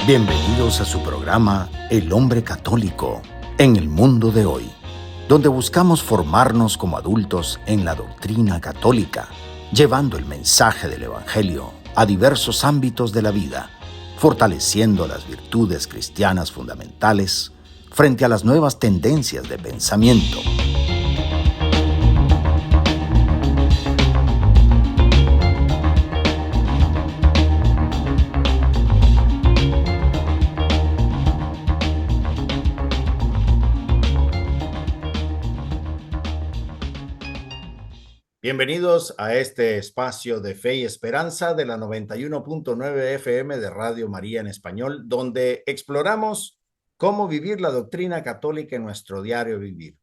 Bienvenidos a su programa El Hombre Católico en el Mundo de Hoy, donde buscamos formarnos como adultos en la doctrina católica, llevando el mensaje del Evangelio a diversos ámbitos de la vida, fortaleciendo las virtudes cristianas fundamentales frente a las nuevas tendencias de pensamiento. Bienvenidos a este espacio de Fe y Esperanza de la 91.9 FM de Radio María en Español, donde exploramos cómo vivir la doctrina católica en nuestro diario vivir.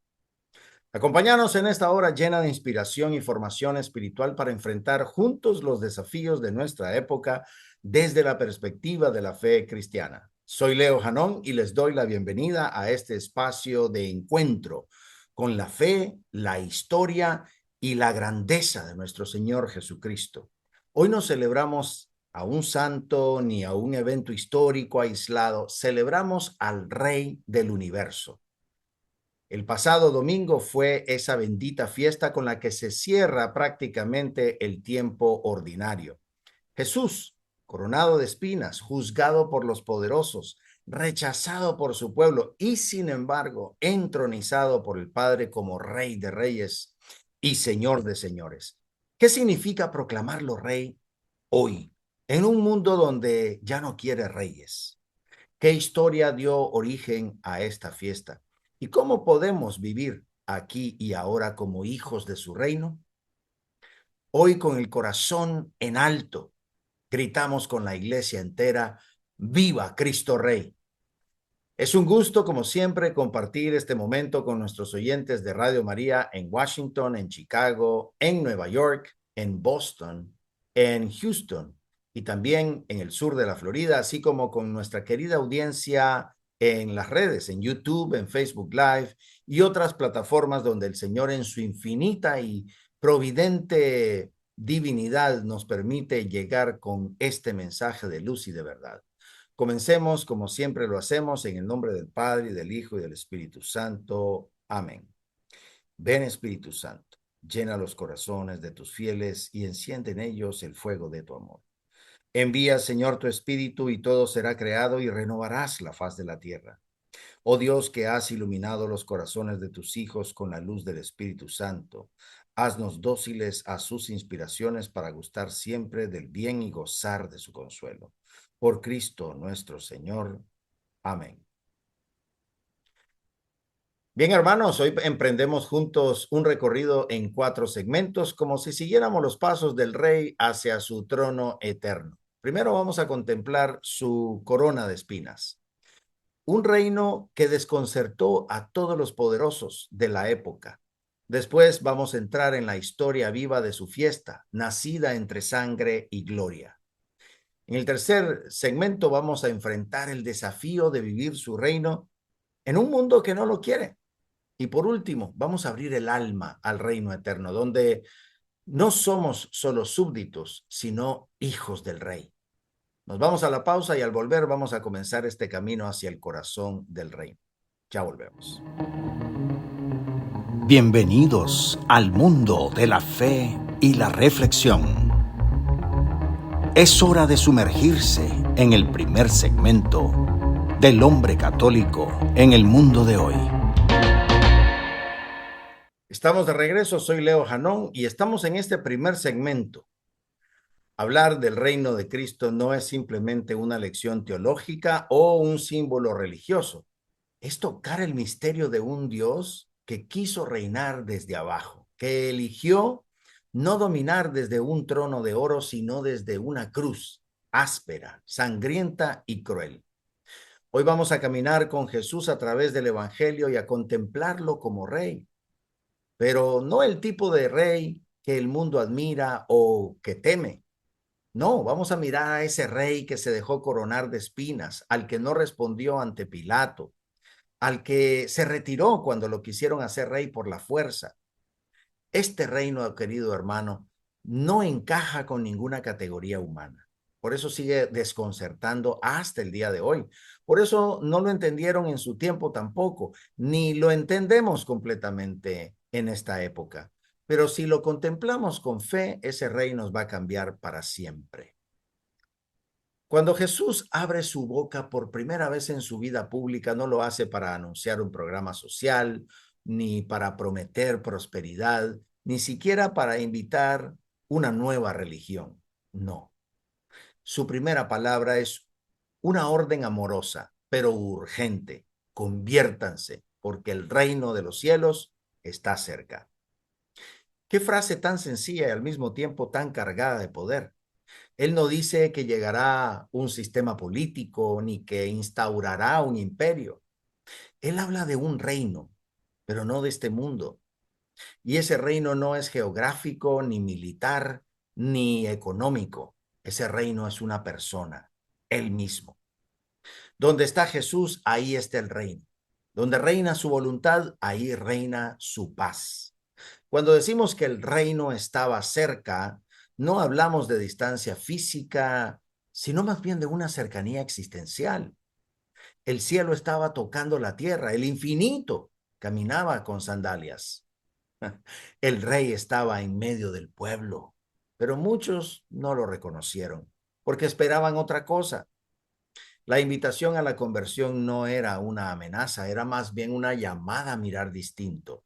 Acompáñanos en esta hora llena de inspiración y formación espiritual para enfrentar juntos los desafíos de nuestra época desde la perspectiva de la fe cristiana. Soy Leo Janón y les doy la bienvenida a este espacio de encuentro con la fe, la historia y la grandeza de nuestro Señor Jesucristo. Hoy no celebramos a un santo ni a un evento histórico aislado, celebramos al Rey del universo. El pasado domingo fue esa bendita fiesta con la que se cierra prácticamente el tiempo ordinario. Jesús, coronado de espinas, juzgado por los poderosos, rechazado por su pueblo y sin embargo entronizado por el Padre como Rey de Reyes y Señor de Señores. ¿Qué significa proclamarlo Rey hoy, en un mundo donde ya no quiere reyes? ¿Qué historia dio origen a esta fiesta? ¿Y cómo podemos vivir aquí y ahora como hijos de su reino? Hoy, con el corazón en alto, gritamos con la iglesia entera: ¡Viva Cristo Rey! Es un gusto, como siempre, compartir este momento con nuestros oyentes de Radio María en Washington, en Chicago, en Nueva York, en Boston, en Houston y también en el sur de la Florida, así como con nuestra querida audiencia en las redes, en YouTube, en Facebook Live y otras plataformas donde el Señor en su infinita y providente divinidad nos permite llegar con este mensaje de luz y de verdad. Comencemos, como siempre lo hacemos, en el nombre del Padre, y del Hijo, y del Espíritu Santo. Amén. Ven, Espíritu Santo, llena los corazones de tus fieles y enciende en ellos el fuego de tu amor. Envía, Señor, tu Espíritu y todo será creado y renovarás la faz de la tierra. Oh Dios, que has iluminado los corazones de tus hijos con la luz del Espíritu Santo, haznos dóciles a sus inspiraciones para gustar siempre del bien y gozar de su consuelo. Por Cristo nuestro Señor. Amén. Bien, hermanos, hoy emprendemos juntos un recorrido en 4 segmentos, como si siguiéramos los pasos del Rey hacia su trono eterno. Primero vamos a contemplar su corona de espinas. Un reino que desconcertó a todos los poderosos de la época. Después vamos a entrar en la historia viva de su fiesta, nacida entre sangre y gloria. En el tercer segmento vamos a enfrentar el desafío de vivir su reino en un mundo que no lo quiere. Y por último, vamos a abrir el alma al reino eterno, donde no somos solo súbditos, sino hijos del Rey. Nos vamos a la pausa y al volver vamos a comenzar este camino hacia el corazón del reino. Ya volvemos. Bienvenidos al mundo de la fe y la reflexión. Es hora de sumergirse en el primer segmento del hombre católico en el mundo de hoy. Estamos de regreso, soy Leo Janón y estamos en este primer segmento. Hablar del reino de Cristo no es simplemente una lección teológica o un símbolo religioso. Es tocar el misterio de un Dios que quiso reinar desde abajo, que eligió no dominar desde un trono de oro, sino desde una cruz áspera, sangrienta y cruel. Hoy vamos a caminar con Jesús a través del Evangelio y a contemplarlo como rey, pero no el tipo de rey que el mundo admira o que teme. No, vamos a mirar a ese rey que se dejó coronar de espinas, al que no respondió ante Pilato, al que se retiró cuando lo quisieron hacer rey por la fuerza. Este reino, querido hermano, no encaja con ninguna categoría humana. Por eso sigue desconcertando hasta el día de hoy. Por eso no lo entendieron en su tiempo tampoco, ni lo entendemos completamente en esta época. Pero si lo contemplamos con fe, ese rey nos va a cambiar para siempre. Cuando Jesús abre su boca por primera vez en su vida pública, no lo hace para anunciar un programa social, ni para prometer prosperidad, ni siquiera para invitar una nueva religión. No. Su primera palabra es una orden amorosa, pero urgente. Conviértanse, porque el reino de los cielos está cerca. Qué frase tan sencilla y al mismo tiempo tan cargada de poder. Él no dice que llegará un sistema político ni que instaurará un imperio. Él habla de un reino, pero no de este mundo. Y ese reino no es geográfico, ni militar, ni económico. Ese reino es una persona, él mismo. Donde está Jesús, ahí está el reino. Donde reina su voluntad, ahí reina su paz. Cuando decimos que el reino estaba cerca, no hablamos de distancia física, sino más bien de una cercanía existencial. El cielo estaba tocando la tierra, el infinito caminaba con sandalias. El rey estaba en medio del pueblo, pero muchos no lo reconocieron porque esperaban otra cosa. La invitación a la conversión no era una amenaza, era más bien una llamada a mirar distinto,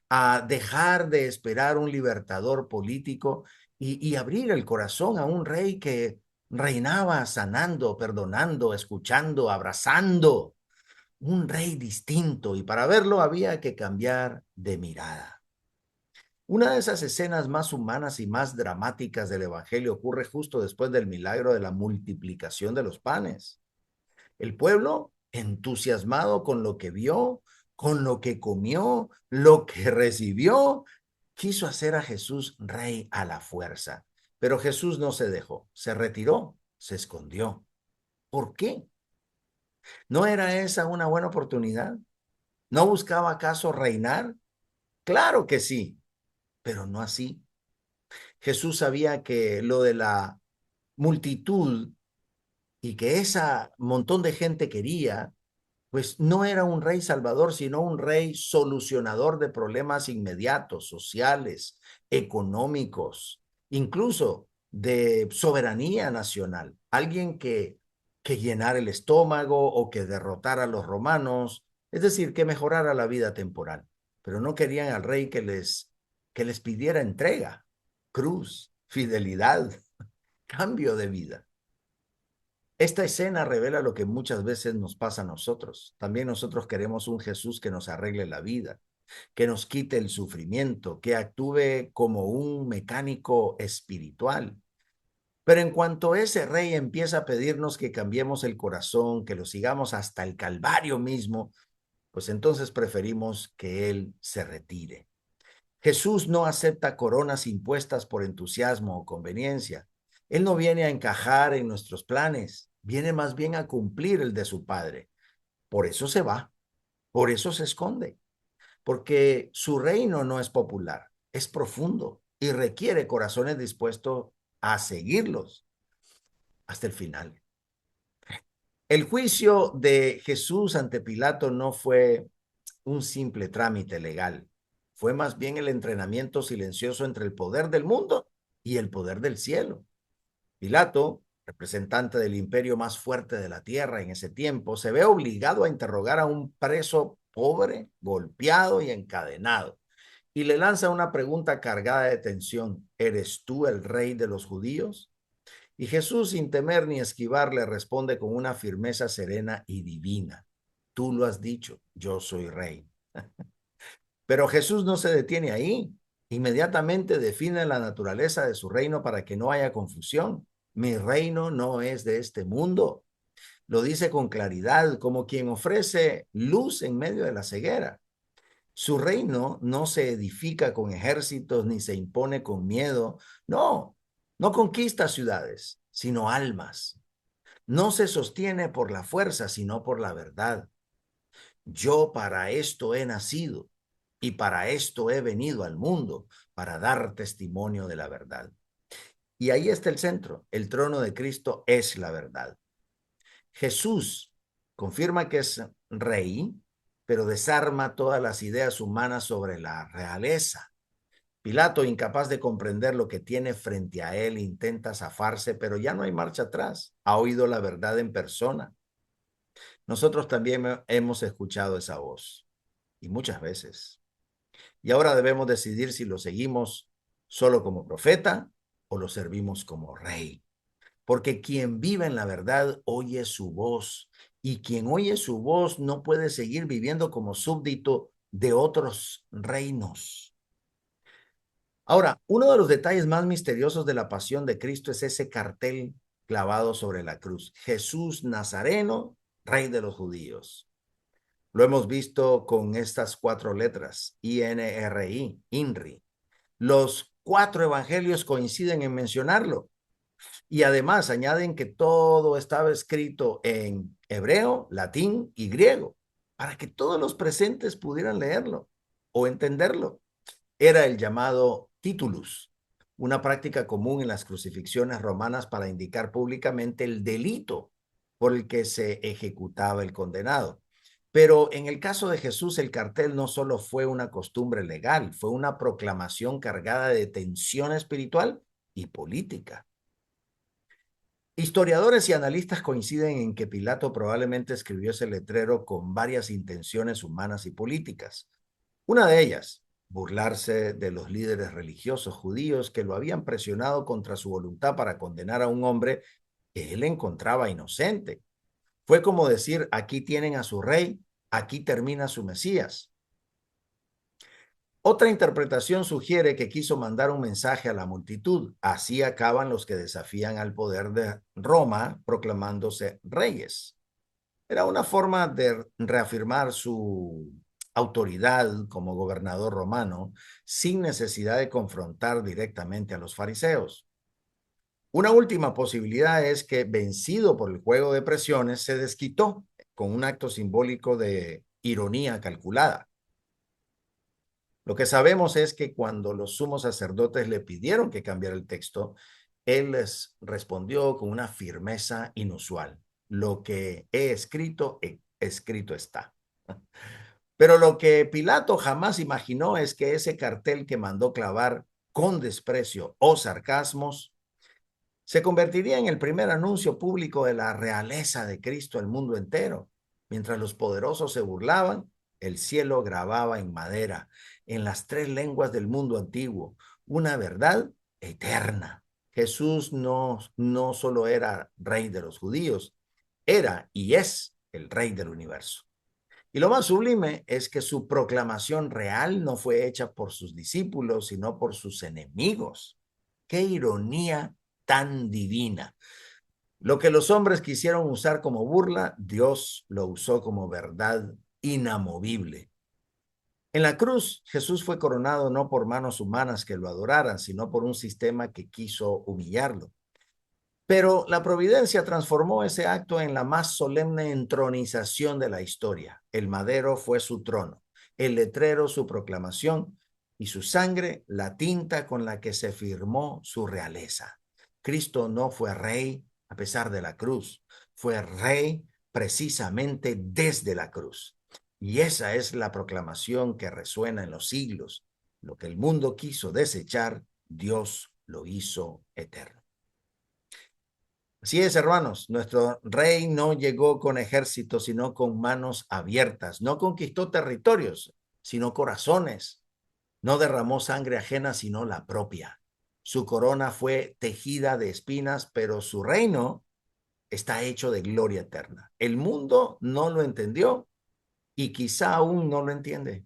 a dejar de esperar un libertador político y abrir el corazón a un rey que reinaba sanando, perdonando, escuchando, abrazando. Un rey distinto y para verlo había que cambiar de mirada. Una de esas escenas más humanas y más dramáticas del Evangelio ocurre justo después del milagro de la multiplicación de los panes. El pueblo, entusiasmado con lo que vio, con lo que comió, lo que recibió, quiso hacer a Jesús rey a la fuerza. Pero Jesús no se dejó, se retiró, se escondió. ¿Por qué? ¿No era esa una buena oportunidad? ¿No buscaba acaso reinar? Claro que sí, pero no así. Jesús sabía que lo de la multitud y que esa montón de gente quería, pues no era un rey salvador, sino un rey solucionador de problemas inmediatos, sociales, económicos, incluso de soberanía nacional. Alguien que llenara el estómago o que derrotara a los romanos, es decir, que mejorara la vida temporal. Pero no querían al rey que les pidiera entrega, cruz, fidelidad, cambio de vida. Esta escena revela lo que muchas veces nos pasa a nosotros. También nosotros queremos un Jesús que nos arregle la vida, que nos quite el sufrimiento, que actúe como un mecánico espiritual. Pero en cuanto ese rey empieza a pedirnos que cambiemos el corazón, que lo sigamos hasta el Calvario mismo, pues entonces preferimos que él se retire. Jesús no acepta coronas impuestas por entusiasmo o conveniencia. Él no viene a encajar en nuestros planes, viene más bien a cumplir el de su Padre. Por eso se va, por eso se esconde, porque su reino no es popular, es profundo y requiere corazones dispuestos a seguirlos hasta el final. El juicio de Jesús ante Pilato no fue un simple trámite legal, fue más bien el entrenamiento silencioso entre el poder del mundo y el poder del cielo. Pilato, representante del imperio más fuerte de la tierra en ese tiempo, se ve obligado a interrogar a un preso pobre, golpeado y encadenado, y le lanza una pregunta cargada de tensión: ¿eres tú el rey de los judíos? Y Jesús, sin temer ni esquivar, le responde con una firmeza serena y divina: tú lo has dicho, yo soy rey. Pero Jesús no se detiene ahí. Inmediatamente define la naturaleza de su reino para que no haya confusión. Mi reino no es de este mundo. Lo dice con claridad, como quien ofrece luz en medio de la ceguera. Su reino no se edifica con ejércitos ni se impone con miedo. No, no conquista ciudades, sino almas. No se sostiene por la fuerza, sino por la verdad. Yo para esto he nacido y para esto he venido al mundo, para dar testimonio de la verdad. Y ahí está el centro. El trono de Cristo es la verdad. Jesús confirma que es rey, pero desarma todas las ideas humanas sobre la realeza. Pilato, incapaz de comprender lo que tiene frente a él, intenta zafarse, pero ya no hay marcha atrás. Ha oído la verdad en persona. Nosotros también hemos escuchado esa voz, y muchas veces. Y ahora debemos decidir si lo seguimos solo como profeta o lo servimos como rey. Porque quien vive en la verdad oye su voz, y quien oye su voz no puede seguir viviendo como súbdito de otros reinos. Ahora, uno de los detalles más misteriosos de la pasión de Cristo es ese cartel clavado sobre la cruz: Jesús Nazareno, Rey de los Judíos. Lo hemos visto con estas 4 letras, INRI, INRI. Los 4 evangelios coinciden en mencionarlo. Y además añaden que todo estaba escrito en hebreo, latín y griego, para que todos los presentes pudieran leerlo o entenderlo. Era el llamado titulus, una práctica común en las crucifixiones romanas para indicar públicamente el delito por el que se ejecutaba el condenado. Pero en el caso de Jesús, el cartel no solo fue una costumbre legal, fue una proclamación cargada de tensión espiritual y política. Historiadores y analistas coinciden en que Pilato probablemente escribió ese letrero con varias intenciones humanas y políticas. Una de ellas, burlarse de los líderes religiosos judíos que lo habían presionado contra su voluntad para condenar a un hombre que él encontraba inocente. Fue como decir: aquí tienen a su rey, aquí termina su Mesías. Otra interpretación sugiere que quiso mandar un mensaje a la multitud. Así acaban los que desafían al poder de Roma proclamándose reyes. Era una forma de reafirmar su autoridad como gobernador romano sin necesidad de confrontar directamente a los fariseos. Una última posibilidad es que, vencido por el juego de presiones, se desquitó con un acto simbólico de ironía calculada. Lo que sabemos es que cuando los sumos sacerdotes le pidieron que cambiara el texto, él les respondió con una firmeza inusual: lo que he escrito, escrito está. Pero lo que Pilato jamás imaginó es que ese cartel que mandó clavar con desprecio o sarcasmos se convertiría en el primer anuncio público de la realeza de Cristo al mundo entero. Mientras los poderosos se burlaban, el cielo grababa en madera, en las 3 lenguas del mundo antiguo, una verdad eterna. Jesús no solo era rey de los judíos, era y es el rey del universo. Y lo más sublime es que su proclamación real no fue hecha por sus discípulos, sino por sus enemigos. ¡Qué ironía tan divina! Lo que los hombres quisieron usar como burla, Dios lo usó como verdad inamovible. En la cruz, Jesús fue coronado no por manos humanas que lo adoraran, sino por un sistema que quiso humillarlo. Pero la providencia transformó ese acto en la más solemne entronización de la historia. El madero fue su trono, el letrero su proclamación y su sangre la tinta con la que se firmó su realeza. Cristo no fue rey a pesar de la cruz, fue rey precisamente desde la cruz. Y esa es la proclamación que resuena en los siglos. Lo que el mundo quiso desechar, Dios lo hizo eterno. Así es, hermanos, nuestro rey no llegó con ejércitos, sino con manos abiertas. No conquistó territorios, sino corazones. No derramó sangre ajena, sino la propia. Su corona fue tejida de espinas, pero su reino está hecho de gloria eterna. El mundo no lo entendió y quizá aún no lo entiende.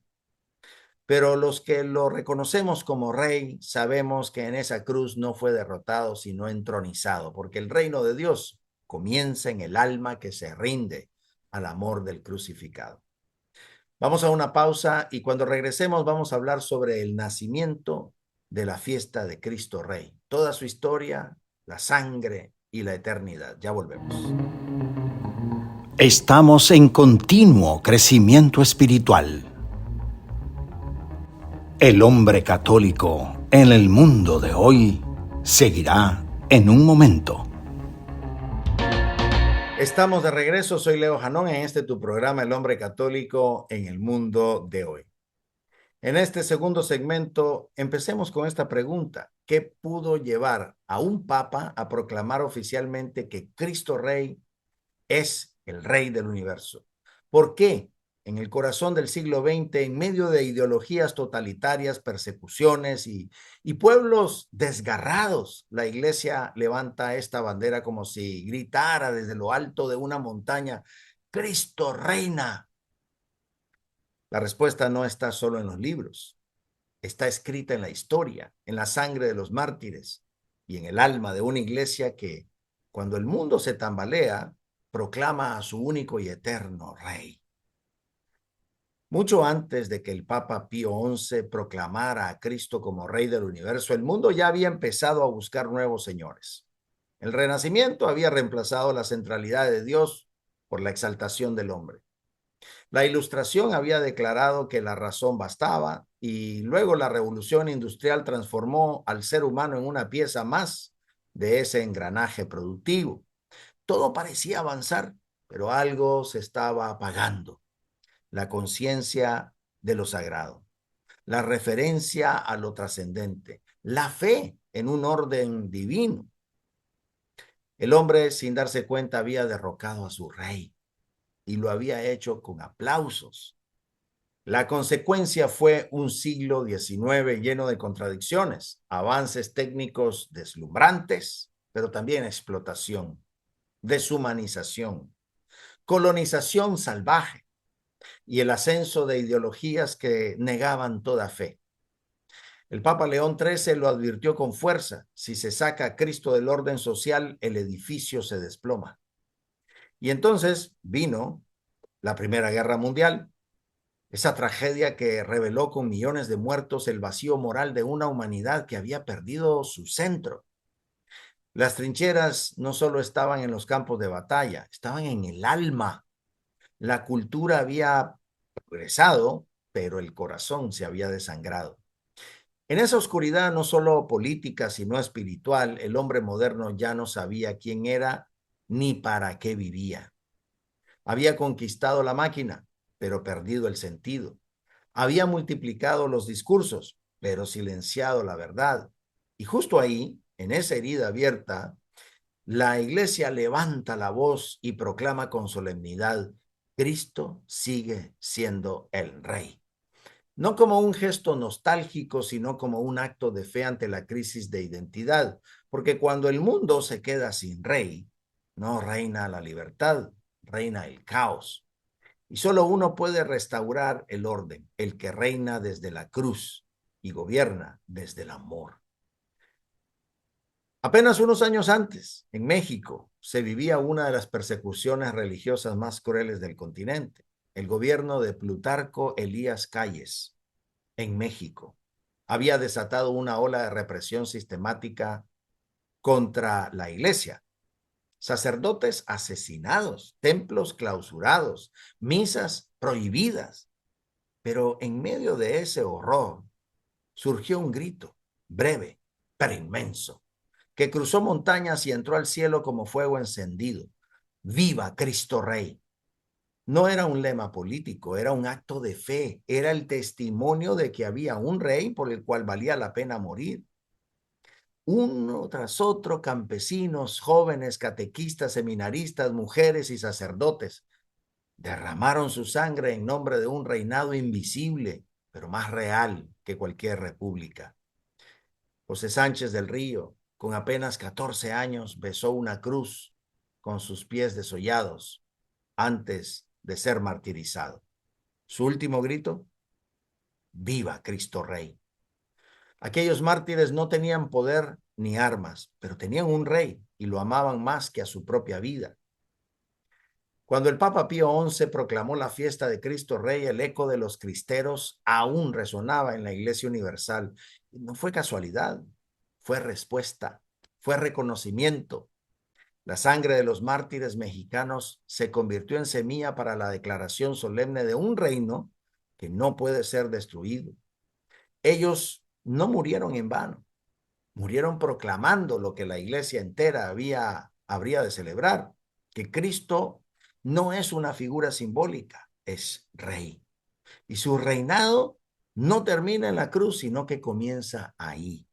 Pero los que lo reconocemos como rey, sabemos que en esa cruz no fue derrotado, sino entronizado, porque el reino de Dios comienza en el alma que se rinde al amor del crucificado. Vamos a una pausa y cuando regresemos vamos a hablar sobre el nacimiento de la fiesta de Cristo Rey, toda su historia, la sangre y la eternidad. Ya volvemos. Estamos en continuo crecimiento espiritual. El hombre católico en el mundo de hoy seguirá en un momento. Estamos de regreso, soy Leo Janón en tu programa El Hombre Católico en el Mundo de Hoy. En este segundo segmento, empecemos con esta pregunta. ¿Qué pudo llevar a un papa a proclamar oficialmente que Cristo Rey es el Rey del universo? ¿Por qué en el corazón del siglo XX, en medio de ideologías totalitarias, persecuciones y pueblos desgarrados, la Iglesia levanta esta bandera como si gritara desde lo alto de una montaña: Cristo reina? La respuesta no está solo en los libros, está escrita en la historia, en la sangre de los mártires y en el alma de una iglesia que, cuando el mundo se tambalea, proclama a su único y eterno Rey. Mucho antes de que el Papa Pío XI proclamara a Cristo como Rey del universo, el mundo ya había empezado a buscar nuevos señores. El Renacimiento había reemplazado la centralidad de Dios por la exaltación del hombre. La Ilustración había declarado que la razón bastaba, y luego la Revolución Industrial transformó al ser humano en una pieza más de ese engranaje productivo. Todo parecía avanzar, pero algo se estaba apagando: la conciencia de lo sagrado, la referencia a lo trascendente, la fe en un orden divino. El hombre, sin darse cuenta, había derrocado a su rey y lo había hecho con aplausos. La consecuencia fue un siglo XIX lleno de contradicciones, avances técnicos deslumbrantes, pero también explotación, deshumanización, colonización salvaje y el ascenso de ideologías que negaban toda fe. El Papa León XIII lo advirtió con fuerza: si se saca a Cristo del orden social, el edificio se desploma. Y entonces vino la Primera Guerra Mundial, esa tragedia que reveló con millones de muertos el vacío moral de una humanidad que había perdido su centro. Las trincheras no solo estaban en los campos de batalla, estaban en el alma. La cultura había progresado, pero el corazón se había desangrado. En esa oscuridad, no solo política, sino espiritual, el hombre moderno ya no sabía quién era ni para qué vivía. Había conquistado la máquina, pero perdido el sentido. Había multiplicado los discursos, pero silenciado la verdad. Y justo ahí, en esa herida abierta, la Iglesia levanta la voz y proclama con solemnidad: Cristo sigue siendo el Rey. No como un gesto nostálgico, sino como un acto de fe ante la crisis de identidad, porque cuando el mundo se queda sin rey, no reina la libertad, reina el caos. Y solo uno puede restaurar el orden: el que reina desde la cruz y gobierna desde el amor. Apenas unos años antes, en México, se vivía una de las persecuciones religiosas más crueles del continente: el gobierno de Plutarco Elías Calles, en México, había desatado una ola de represión sistemática contra la iglesia. Sacerdotes asesinados, templos clausurados, misas prohibidas. Pero en medio de ese horror surgió un grito, breve, pero inmenso, que cruzó montañas y entró al cielo como fuego encendido: ¡Viva Cristo Rey! No era un lema político, era un acto de fe, era el testimonio de que había un rey por el cual valía la pena morir. Uno tras otro, campesinos, jóvenes, catequistas, seminaristas, mujeres y sacerdotes derramaron su sangre en nombre de un reinado invisible, pero más real que cualquier república. José Sánchez del Río, con apenas 14 años, besó una cruz con sus pies desollados antes de ser martirizado. Su último grito: ¡Viva Cristo Rey! Aquellos mártires no tenían poder ni armas, pero tenían un rey y lo amaban más que a su propia vida. Cuando el Papa Pío XI proclamó la fiesta de Cristo Rey, el eco de los cristeros aún resonaba en la Iglesia Universal. No fue casualidad, fue respuesta, fue reconocimiento. La sangre de los mártires mexicanos se convirtió en semilla para la declaración solemne de un reino que no puede ser destruido. Ellos no murieron en vano, murieron proclamando lo que la iglesia entera habría de celebrar, que Cristo no es una figura simbólica, es rey. Y su reinado no termina en la cruz, sino que comienza ahí.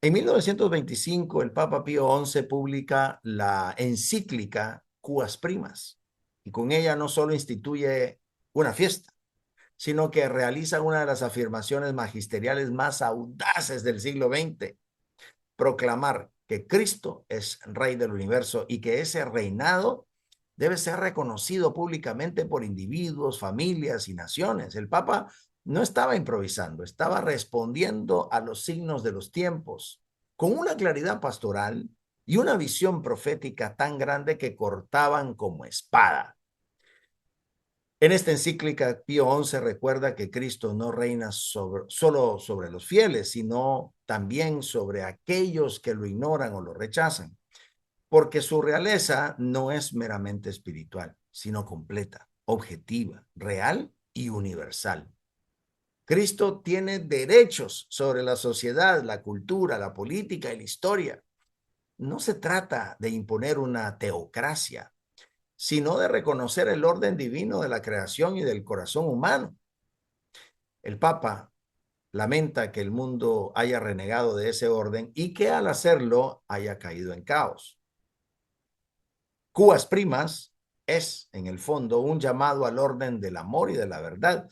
En 1925, el Papa Pío XI publica la encíclica Cuas Primas, y con ella no solo instituye una fiesta, sino que realiza una de las afirmaciones magisteriales más audaces del siglo XX, proclamar que Cristo es Rey del universo y que ese reinado debe ser reconocido públicamente por individuos, familias y naciones. El Papa no estaba improvisando, estaba respondiendo a los signos de los tiempos, con una claridad pastoral y una visión profética tan grande que cortaban como espada. En esta encíclica, Pío XI recuerda que Cristo no reina solo sobre los fieles, sino también sobre aquellos que lo ignoran o lo rechazan, porque su realeza no es meramente espiritual, sino completa, objetiva, real y universal. Cristo tiene derechos sobre la sociedad, la cultura, la política y la historia. No se trata de imponer una teocracia, sino de reconocer el orden divino de la creación y del corazón humano. El Papa lamenta que el mundo haya renegado de ese orden y que al hacerlo haya caído en caos. Cuas Primas es, en el fondo, un llamado al orden del amor y de la verdad.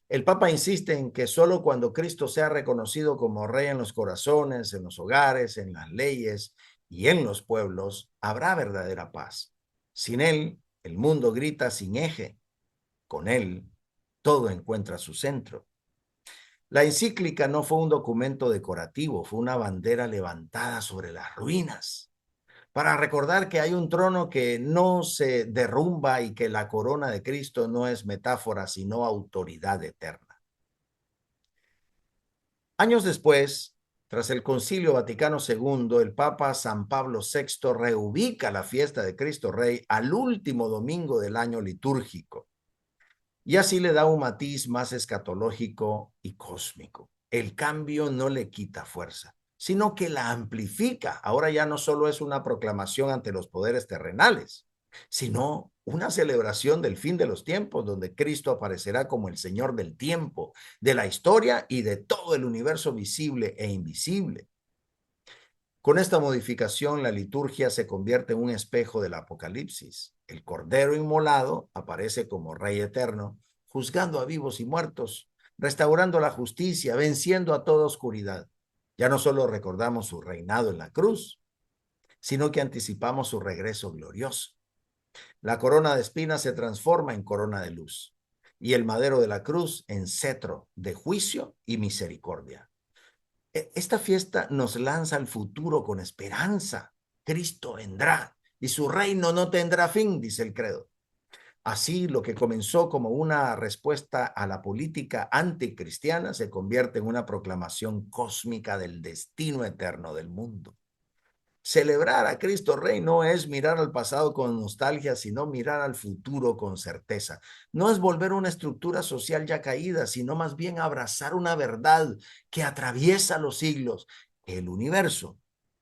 El Papa insiste en que solo cuando Cristo sea reconocido como Rey en los corazones, en los hogares, en las leyes y en los pueblos, habrá verdadera paz. Sin él, el mundo grita sin eje. Con él, todo encuentra su centro. La encíclica no fue un documento decorativo, fue una bandera levantada sobre las ruinas, para recordar que hay un trono que no se derrumba y que la corona de Cristo no es metáfora, sino autoridad eterna. Años después, tras el Concilio Vaticano II, el Papa San Pablo VI reubica la fiesta de Cristo Rey al último domingo del año litúrgico, y así le da un matiz más escatológico y cósmico. El cambio no le quita fuerza, sino que la amplifica. Ahora ya no solo es una proclamación ante los poderes terrenales, sino una celebración del fin de los tiempos, donde Cristo aparecerá como el Señor del tiempo, de la historia y de todo el universo visible e invisible. Con esta modificación, la liturgia se convierte en un espejo del Apocalipsis. El Cordero inmolado aparece como Rey eterno, juzgando a vivos y muertos, restaurando la justicia, venciendo a toda oscuridad. Ya no solo recordamos su reinado en la cruz, sino que anticipamos su regreso glorioso. La corona de espinas se transforma en corona de luz y el madero de la cruz en cetro de juicio y misericordia. Esta fiesta nos lanza al futuro con esperanza. Cristo vendrá y su reino no tendrá fin, dice el credo. Así, lo que comenzó como una respuesta a la política anticristiana se convierte en una proclamación cósmica del destino eterno del mundo. Celebrar a Cristo Rey no es mirar al pasado con nostalgia, sino mirar al futuro con certeza. No es volver a una estructura social ya caída, sino más bien abrazar una verdad que atraviesa los siglos, que el universo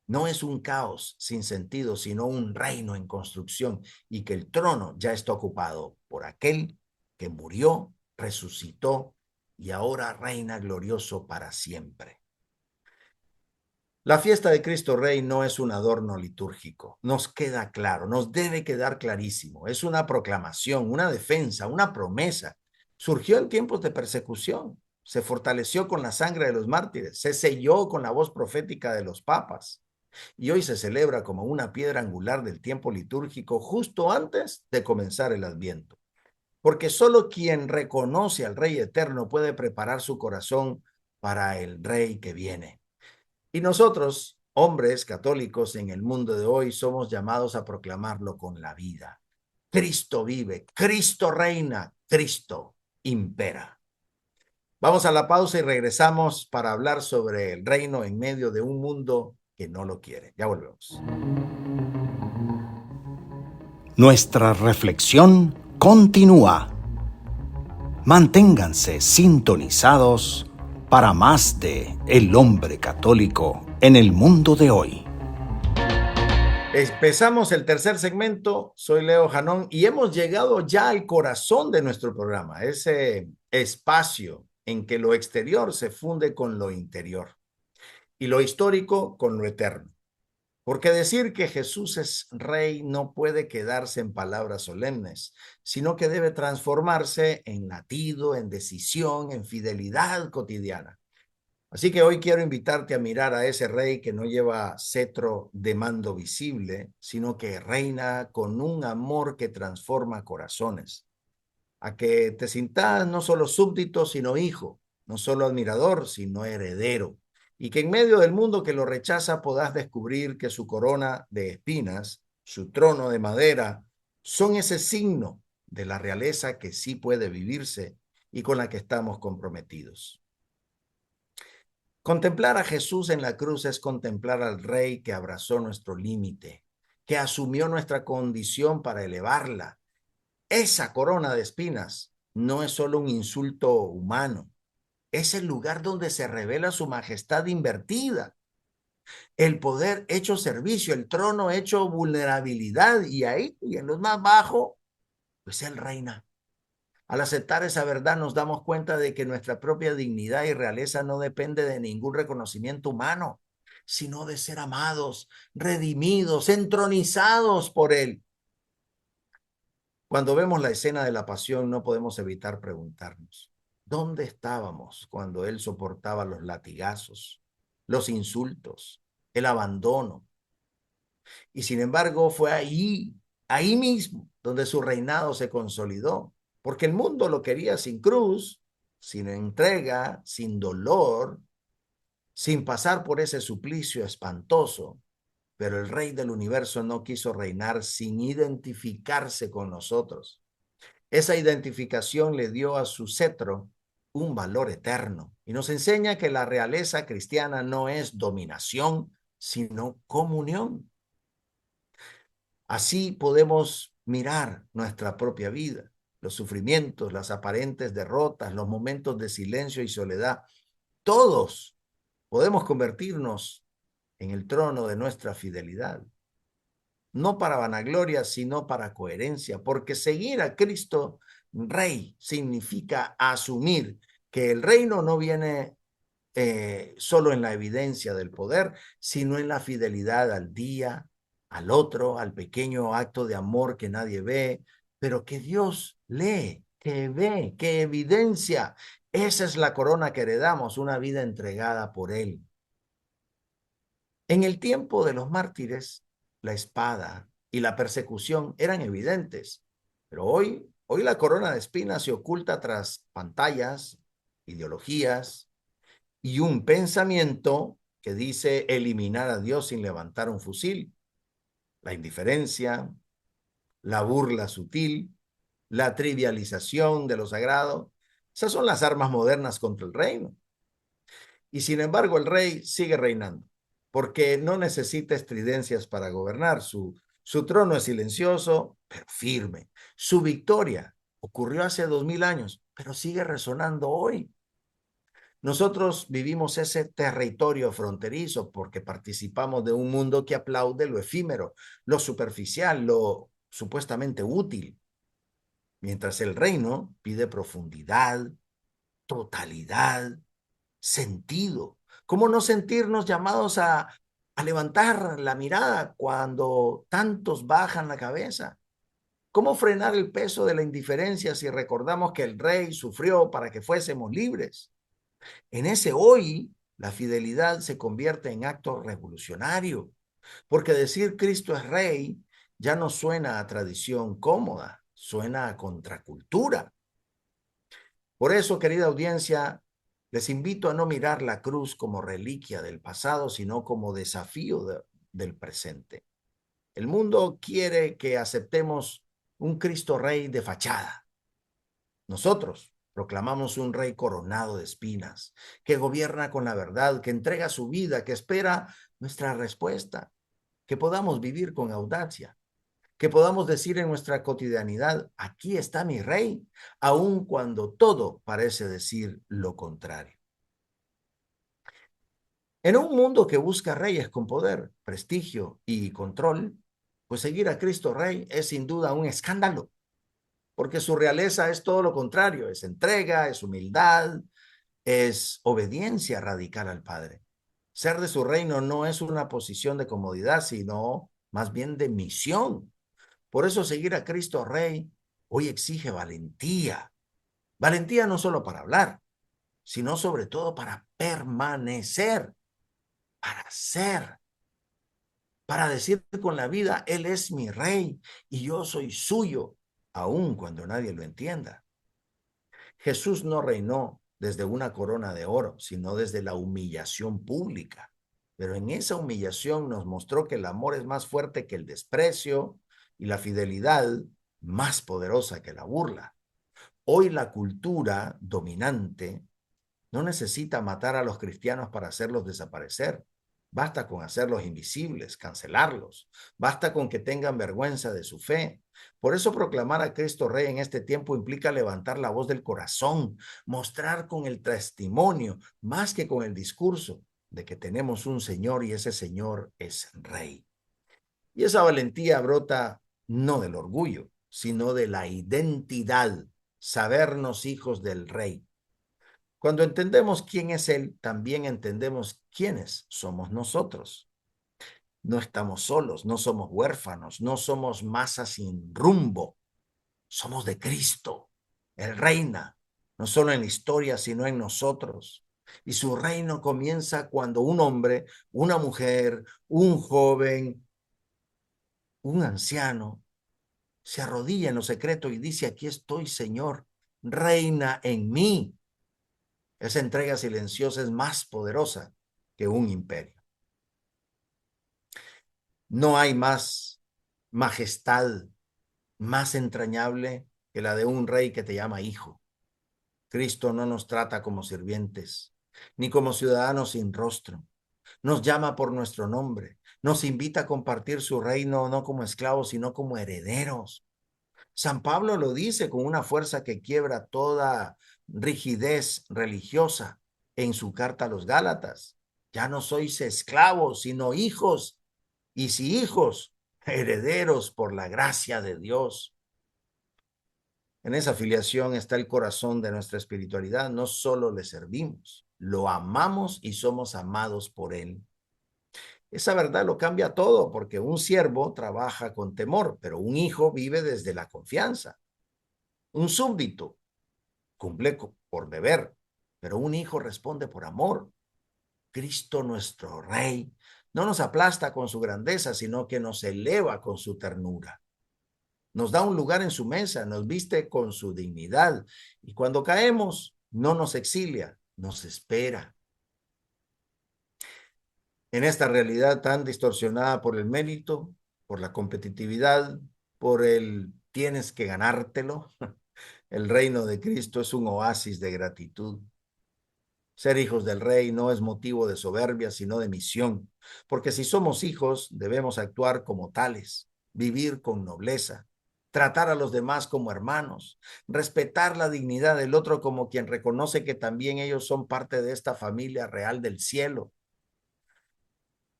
no es un caos sin sentido, sino un reino en construcción, y que el trono ya está ocupado por aquel que murió, resucitó y ahora reina glorioso para siempre. La fiesta de Cristo Rey no es un adorno litúrgico, nos queda claro, nos debe quedar clarísimo. Es una proclamación, una defensa, una promesa. Surgió en tiempos de persecución, se fortaleció con la sangre de los mártires, se selló con la voz profética de los papas y hoy se celebra como una piedra angular del tiempo litúrgico justo antes de comenzar el Adviento. Porque solo quien reconoce al Rey eterno puede preparar su corazón para el Rey que viene. Y nosotros, hombres católicos en el mundo de hoy, somos llamados a proclamarlo con la vida. Cristo vive, Cristo reina, Cristo impera. Vamos a la pausa y regresamos para hablar sobre el reino en medio de un mundo que no lo quiere. Ya volvemos. Nuestra reflexión continúa. Manténganse sintonizados para más de El Hombre Católico en el mundo de hoy. Empezamos el tercer segmento, soy Leo Janón y hemos llegado ya al corazón de nuestro programa, ese espacio en que lo exterior se funde con lo interior y lo histórico con lo eterno. Porque decir que Jesús es rey no puede quedarse en palabras solemnes, sino que debe transformarse en latido, en decisión, en fidelidad cotidiana. Así que hoy quiero invitarte a mirar a ese rey que no lleva cetro de mando visible, sino que reina con un amor que transforma corazones. A que te sintas no solo súbdito, sino hijo, no solo admirador, sino heredero. Y que en medio del mundo que lo rechaza podás descubrir que su corona de espinas, su trono de madera, son ese signo de la realeza que sí puede vivirse y con la que estamos comprometidos. Contemplar a Jesús en la cruz es contemplar al Rey que abrazó nuestro límite, que asumió nuestra condición para elevarla. Esa corona de espinas no es solo un insulto humano, es el lugar donde se revela su majestad invertida, el poder hecho servicio, el trono hecho vulnerabilidad, y ahí, y en lo más bajo, pues Él reina. Al aceptar esa verdad nos damos cuenta de que nuestra propia dignidad y realeza no depende de ningún reconocimiento humano, sino de ser amados, redimidos, entronizados por Él. Cuando vemos la escena de la pasión no podemos evitar preguntarnos, ¿dónde estábamos cuando Él soportaba los latigazos, los insultos, el abandono? Y sin embargo fue ahí mismo, donde su reinado se consolidó, porque el mundo lo quería sin cruz, sin entrega, sin dolor, sin pasar por ese suplicio espantoso. Pero el Rey del universo no quiso reinar sin identificarse con nosotros. Esa identificación le dio a su cetro un valor eterno y nos enseña que la realeza cristiana no es dominación, sino comunión. Así podemos mirar nuestra propia vida, los sufrimientos, las aparentes derrotas, los momentos de silencio y soledad. Todos podemos convertirnos en el trono de nuestra fidelidad. No para vanagloria, sino para coherencia, porque seguir a Cristo Rey significa asumir que el reino no viene solo en la evidencia del poder, sino en la fidelidad al día, al otro, al pequeño acto de amor que nadie ve, pero que Dios lee, que ve, que evidencia. Esa es la corona que heredamos, una vida entregada por Él. En el tiempo de los mártires, la espada y la persecución eran evidentes, pero hoy la corona de espinas se oculta tras pantallas, ideologías, y un pensamiento que dice eliminar a Dios sin levantar un fusil. La indiferencia, la burla sutil, la trivialización de lo sagrado, esas son las armas modernas contra el reino. Y sin embargo el rey sigue reinando, porque no necesita estridencias para gobernar. Su trono es silencioso, pero firme. Su victoria ocurrió hace 2000 años, pero sigue resonando hoy. Nosotros vivimos ese territorio fronterizo porque participamos de un mundo que aplaude lo efímero, lo superficial, lo supuestamente útil, mientras el reino pide profundidad, totalidad, sentido. ¿Cómo no sentirnos llamados a levantar la mirada cuando tantos bajan la cabeza? ¿Cómo frenar el peso de la indiferencia si recordamos que el rey sufrió para que fuésemos libres? En ese hoy, la fidelidad se convierte en acto revolucionario, porque decir Cristo es rey ya no suena a tradición cómoda, suena a contracultura. Por eso, querida audiencia, les invito a no mirar la cruz como reliquia del pasado, sino como desafío del presente. El mundo quiere que aceptemos un Cristo rey de fachada. Nosotros proclamamos un rey coronado de espinas, que gobierna con la verdad, que entrega su vida, que espera nuestra respuesta, que podamos vivir con audacia, que podamos decir en nuestra cotidianidad, aquí está mi rey, aun cuando todo parece decir lo contrario. En un mundo que busca reyes con poder, prestigio y control, pues seguir a Cristo Rey es sin duda un escándalo, porque su realeza es todo lo contrario, es entrega, es humildad, es obediencia radical al Padre. Ser de su reino no es una posición de comodidad, sino más bien de misión. Por eso seguir a Cristo Rey hoy exige valentía. Valentía no solo para hablar, sino sobre todo para permanecer, para ser, para decir con la vida, Él es mi rey y yo soy suyo, aun cuando nadie lo entienda. Jesús no reinó desde una corona de oro, sino desde la humillación pública. Pero en esa humillación nos mostró que el amor es más fuerte que el desprecio y la fidelidad más poderosa que la burla. Hoy la cultura dominante no necesita matar a los cristianos para hacerlos desaparecer. Basta con hacerlos invisibles, cancelarlos. Basta con que tengan vergüenza de su fe. Por eso proclamar a Cristo Rey en este tiempo implica levantar la voz del corazón, mostrar con el testimonio, más que con el discurso, de que tenemos un Señor y ese Señor es Rey. Y esa valentía brota no del orgullo, sino de la identidad, sabernos hijos del Rey. Cuando entendemos quién es Él, también entendemos quiénes somos nosotros. No estamos solos, no somos huérfanos, no somos masa sin rumbo. Somos de Cristo. Él reina, no solo en la historia, sino en nosotros. Y su reino comienza cuando un hombre, una mujer, un joven, un anciano, se arrodilla en lo secreto y dice, aquí estoy, Señor, reina en mí. Esa entrega silenciosa es más poderosa que un imperio. No hay más majestad, más entrañable que la de un rey que te llama hijo. Cristo no nos trata como sirvientes, ni como ciudadanos sin rostro. Nos llama por nuestro nombre. Nos invita a compartir su reino no como esclavos, sino como herederos. San Pablo lo dice con una fuerza que quiebra toda rigidez religiosa en su carta a los Gálatas. Ya no sois esclavos, sino hijos, y si hijos, herederos por la gracia de Dios. En esa filiación está el corazón de nuestra espiritualidad. No solo le servimos, lo amamos y somos amados por Él. Esa verdad lo cambia todo, porque un siervo trabaja con temor, pero un hijo vive desde la confianza. Un súbdito cumple por deber, pero un hijo responde por amor. Cristo nuestro Rey no nos aplasta con su grandeza, sino que nos eleva con su ternura. Nos da un lugar en su mesa, nos viste con su dignidad y cuando caemos no nos exilia, nos espera. En esta realidad tan distorsionada por el mérito, por la competitividad, por el tienes que ganártelo, el reino de Cristo es un oasis de gratitud. Ser hijos del Rey no es motivo de soberbia, sino de misión, porque si somos hijos, debemos actuar como tales, vivir con nobleza, tratar a los demás como hermanos, respetar la dignidad del otro como quien reconoce que también ellos son parte de esta familia real del cielo.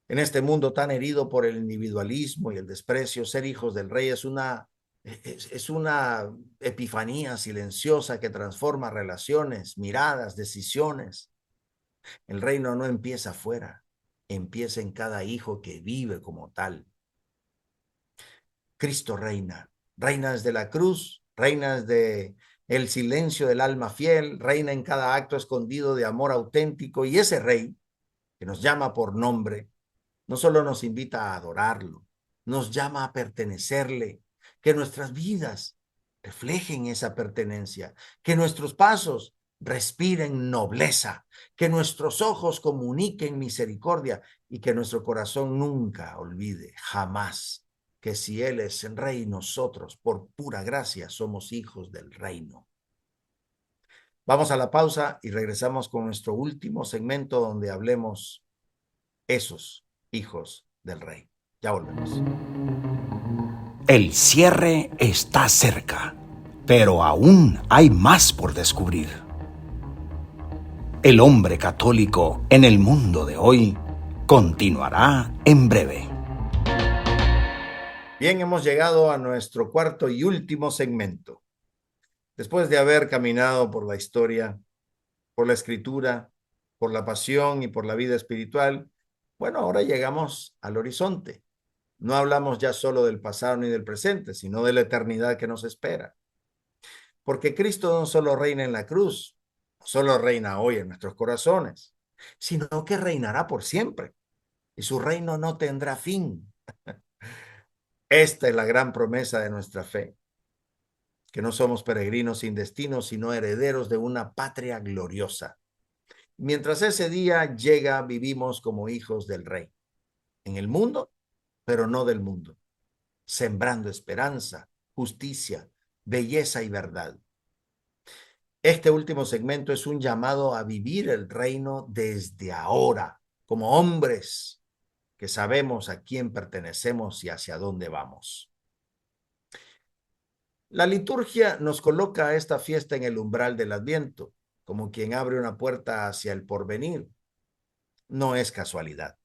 En este mundo tan herido por el individualismo y el desprecio, ser hijos del Rey es una epifanía silenciosa que transforma relaciones, miradas, decisiones. El reino no empieza afuera, empieza en cada hijo que vive como tal. Cristo reina, reina desde la cruz, reina desde el silencio del alma fiel, reina en cada acto escondido de amor auténtico, y ese Rey, que nos llama por nombre, no solo nos invita a adorarlo, nos llama a pertenecerle, que nuestras vidas reflejen esa pertenencia, que nuestros pasos respiren nobleza, que nuestros ojos comuniquen misericordia y que nuestro corazón nunca olvide, jamás, que si Él es el Rey, nosotros, por pura gracia, somos hijos del reino. Vamos a la pausa y regresamos con nuestro último segmento donde hablemos esos hijos del Rey. Ya volvemos. El cierre está cerca, pero aún hay más por descubrir. El hombre católico en el mundo de hoy continuará en breve. Bien, hemos llegado a nuestro cuarto y último segmento. Después de haber caminado por la historia, por la escritura, por la pasión y por la vida espiritual, bueno, ahora llegamos al horizonte. No hablamos ya solo del pasado ni del presente, sino de la eternidad que nos espera. Porque Cristo no solo reina en la cruz, no solo reina hoy en nuestros corazones, sino que reinará por siempre y su reino no tendrá fin. Esta es la gran promesa de nuestra fe, que no somos peregrinos sin destino, sino herederos de una patria gloriosa. Mientras ese día llega, vivimos como hijos del Rey, en el mundo, pero no del mundo, sembrando esperanza, justicia, belleza y verdad. Este último segmento es un llamado a vivir el reino desde ahora, como hombres que sabemos a quién pertenecemos y hacia dónde vamos. La liturgia nos coloca a esta fiesta en el umbral del Adviento, como quien abre una puerta hacia el porvenir. No es casualidad.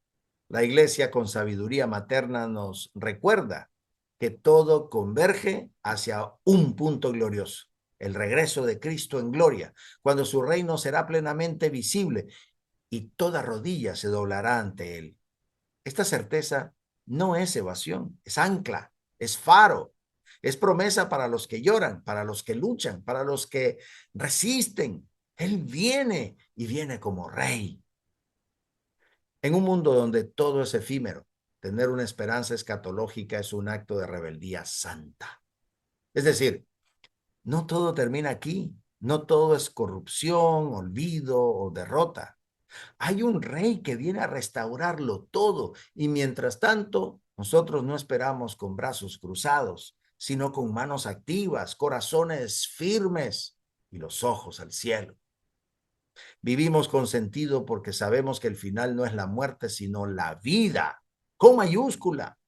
La Iglesia, con sabiduría materna, nos recuerda que todo converge hacia un punto glorioso, el regreso de Cristo en gloria, cuando su reino será plenamente visible y toda rodilla se doblará ante él. Esta certeza no es evasión, es ancla, es faro, es promesa para los que lloran, para los que luchan, para los que resisten. Él viene y viene como rey. En un mundo donde todo es efímero, tener una esperanza escatológica es un acto de rebeldía santa. Es decir, no todo termina aquí, no todo es corrupción, olvido o derrota. Hay un rey que viene a restaurarlo todo y mientras tanto, nosotros no esperamos con brazos cruzados, sino con manos activas, corazones firmes y los ojos al cielo. Vivimos con sentido porque sabemos que el final no es la muerte, sino la vida, con mayúscula.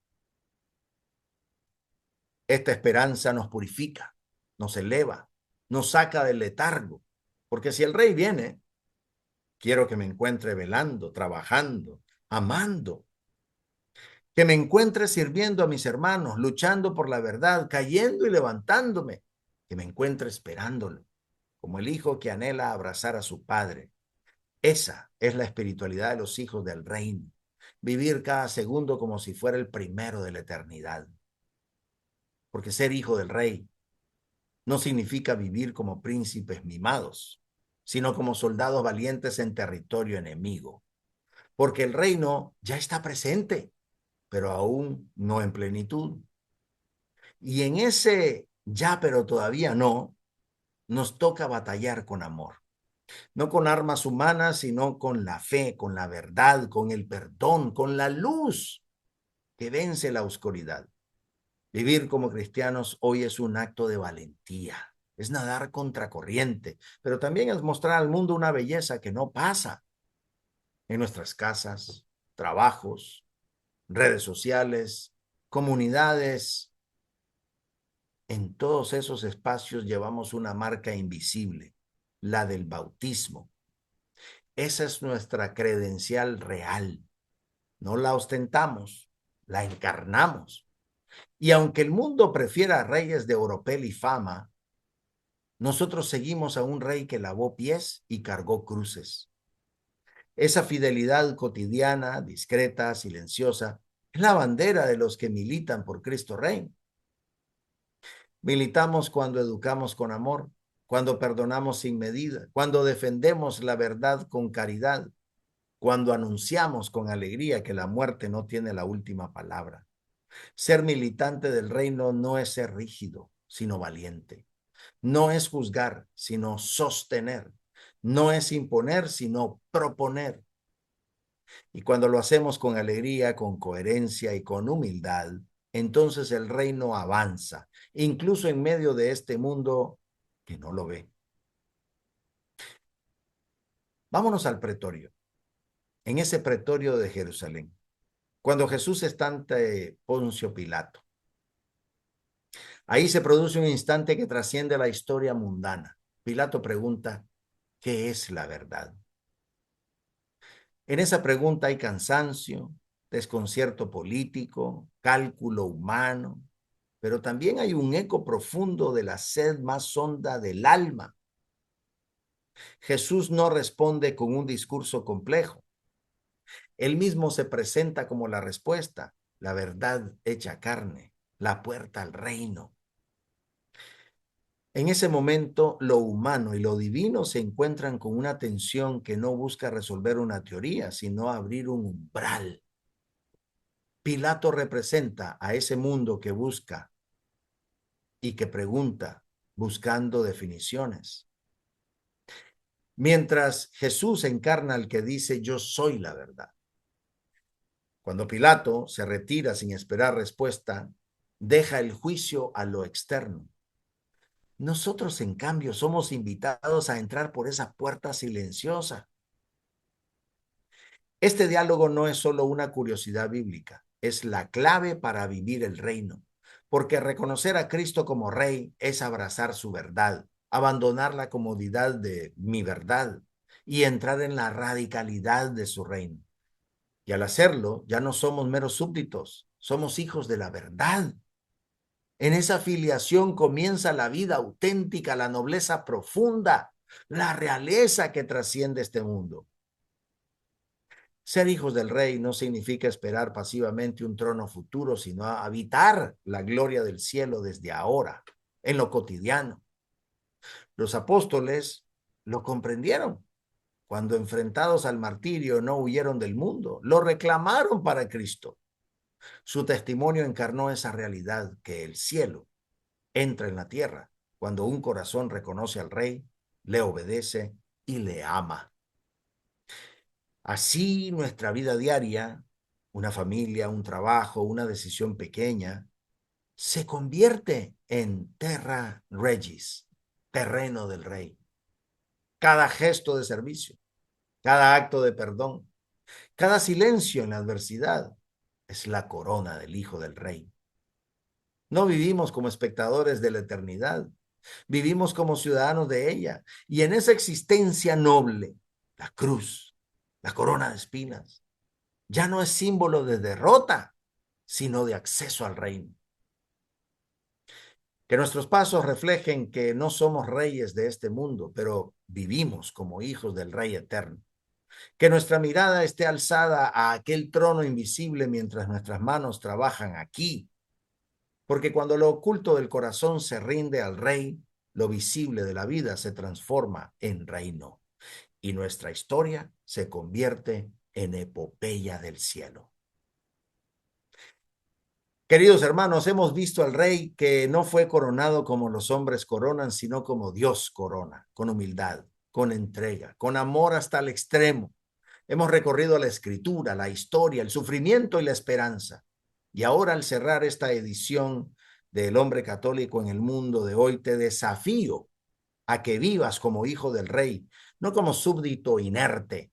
Esta esperanza nos purifica, nos eleva, nos saca del letargo, porque si el rey viene, quiero que me encuentre velando, trabajando, amando, que me encuentre sirviendo a mis hermanos, luchando por la verdad, cayendo y levantándome, que me encuentre esperándolo, como el hijo que anhela abrazar a su padre. Esa es la espiritualidad de los hijos del reino, vivir cada segundo como si fuera el primero de la eternidad. Porque ser hijo del rey no significa vivir como príncipes mimados, sino como soldados valientes en territorio enemigo. Porque el reino ya está presente, pero aún no en plenitud. Y en ese ya, pero todavía no, nos toca batallar con amor. No con armas humanas, sino con la fe, con la verdad, con el perdón, con la luz que vence la oscuridad. Vivir como cristianos hoy es un acto de valentía, es nadar contracorriente, pero también es mostrar al mundo una belleza que no pasa en nuestras casas, trabajos, redes sociales, comunidades. En todos esos espacios llevamos una marca invisible, la del bautismo. Esa es nuestra credencial real. No la ostentamos, la encarnamos. Y aunque el mundo prefiera reyes de oropel y fama, nosotros seguimos a un rey que lavó pies y cargó cruces. Esa fidelidad cotidiana, discreta, silenciosa, es la bandera de los que militan por Cristo Rey. Militamos cuando educamos con amor, cuando perdonamos sin medida, cuando defendemos la verdad con caridad, cuando anunciamos con alegría que la muerte no tiene la última palabra. Ser militante del reino no es ser rígido, sino valiente. No es juzgar, sino sostener. No es imponer, sino proponer. Y cuando lo hacemos con alegría, con coherencia y con humildad, entonces el reino avanza, incluso en medio de este mundo que no lo ve. Vámonos al pretorio, en ese pretorio de Jerusalén, cuando Jesús está ante Poncio Pilato. Ahí se produce un instante que trasciende la historia mundana. Pilato pregunta, ¿qué es la verdad? En esa pregunta hay cansancio, desconcierto político, cálculo humano, pero también hay un eco profundo de la sed más honda del alma. Jesús no responde con un discurso complejo. Él mismo se presenta como la respuesta, la verdad hecha carne, la puerta al reino. En ese momento, lo humano y lo divino se encuentran con una tensión que no busca resolver una teoría, sino abrir un umbral. Pilato representa a ese mundo que busca y que pregunta, buscando definiciones. Mientras Jesús encarna al que dice, yo soy la verdad. Cuando Pilato se retira sin esperar respuesta, deja el juicio a lo externo. Nosotros, en cambio, somos invitados a entrar por esa puerta silenciosa. Este diálogo no es solo una curiosidad bíblica, es la clave para vivir el reino, porque reconocer a Cristo como Rey es abrazar su verdad, abandonar la comodidad de mi verdad y entrar en la radicalidad de su reino. Y al hacerlo, ya no somos meros súbditos, somos hijos de la verdad. En esa filiación comienza la vida auténtica, la nobleza profunda, la realeza que trasciende este mundo. Ser hijos del Rey no significa esperar pasivamente un trono futuro, sino habitar la gloria del cielo desde ahora, en lo cotidiano. Los apóstoles lo comprendieron. Cuando enfrentados al martirio no huyeron del mundo, lo reclamaron para Cristo. Su testimonio encarnó esa realidad que el cielo entra en la tierra cuando un corazón reconoce al Rey, le obedece y le ama. Así nuestra vida diaria, una familia, un trabajo, una decisión pequeña, se convierte en terra regis, terreno del Rey. Cada gesto de servicio, cada acto de perdón, cada silencio en la adversidad es la corona del Hijo del Rey. No vivimos como espectadores de la eternidad, vivimos como ciudadanos de ella. Y en esa existencia noble, la cruz, la corona de espinas, ya no es símbolo de derrota, sino de acceso al reino. Que nuestros pasos reflejen que no somos reyes de este mundo, pero vivimos como hijos del Rey eterno. Que nuestra mirada esté alzada a aquel trono invisible mientras nuestras manos trabajan aquí. Porque cuando lo oculto del corazón se rinde al Rey, lo visible de la vida se transforma en reino y nuestra historia se convierte en epopeya del cielo. Queridos hermanos, hemos visto al Rey que no fue coronado como los hombres coronan, sino como Dios corona, con humildad, con entrega, con amor hasta el extremo. Hemos recorrido la escritura, la historia, el sufrimiento y la esperanza. Y ahora, al cerrar esta edición del Hombre Católico en el Mundo de hoy, te desafío a que vivas como hijo del Rey, no como súbdito inerte.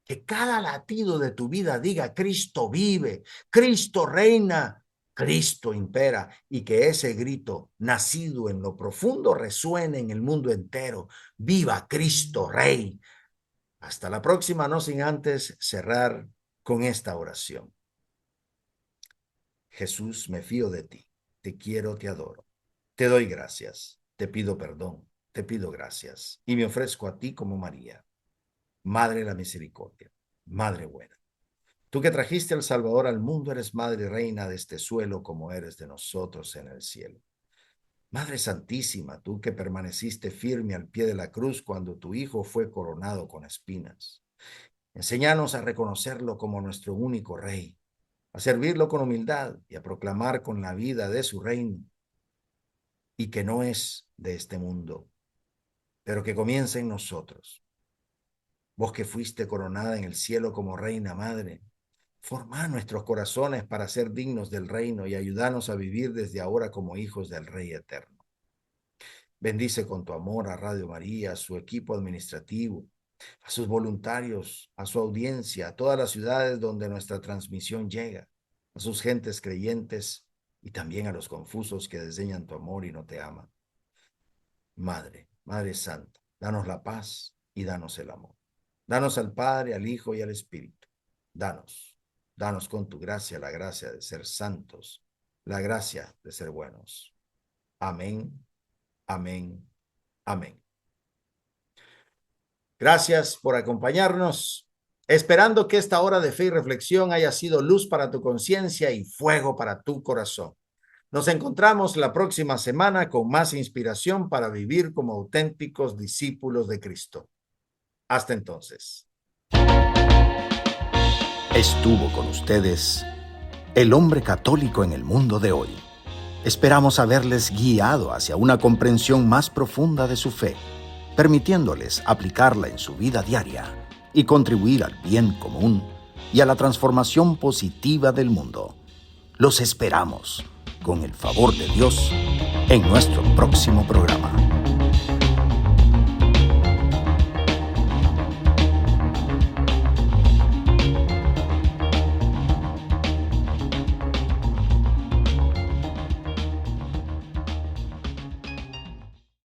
Que cada latido de tu vida diga: Cristo vive, Cristo reina, Cristo impera, y que ese grito nacido en lo profundo resuene en el mundo entero: ¡Viva Cristo Rey! Hasta la próxima, no sin antes cerrar con esta oración. Jesús, me fío de ti, te quiero, te adoro, te doy gracias, te pido perdón, te pido gracias, y me ofrezco a ti como María, Madre de la Misericordia, Madre buena. Tú que trajiste al Salvador al mundo, eres Madre y Reina de este suelo como eres de nosotros en el cielo. Madre Santísima, tú que permaneciste firme al pie de la cruz cuando tu Hijo fue coronado con espinas. Enséñanos a reconocerlo como nuestro único Rey, a servirlo con humildad y a proclamar con la vida de su reino, y que no es de este mundo, pero que comienza en nosotros. Vos que fuiste coronada en el cielo como Reina Madre, forma nuestros corazones para ser dignos del reino y ayudarnos a vivir desde ahora como hijos del Rey eterno. Bendice con tu amor a Radio María, a su equipo administrativo, a sus voluntarios, a su audiencia, a todas las ciudades donde nuestra transmisión llega, a sus gentes creyentes y también a los confusos que desdeñan tu amor y no te aman. Madre, Madre Santa, danos la paz y danos el amor. Danos al Padre, al Hijo y al Espíritu. Danos con tu gracia la gracia de ser santos, la gracia de ser buenos. Amén, amén, amén. Gracias por acompañarnos, esperando que esta hora de fe y reflexión haya sido luz para tu conciencia y fuego para tu corazón. Nos encontramos la próxima semana con más inspiración para vivir como auténticos discípulos de Cristo. Hasta entonces. Estuvo con ustedes el hombre católico en el mundo de hoy. Esperamos haberles guiado hacia una comprensión más profunda de su fe, permitiéndoles aplicarla en su vida diaria y contribuir al bien común y a la transformación positiva del mundo. Los esperamos, con el favor de Dios, en nuestro próximo programa.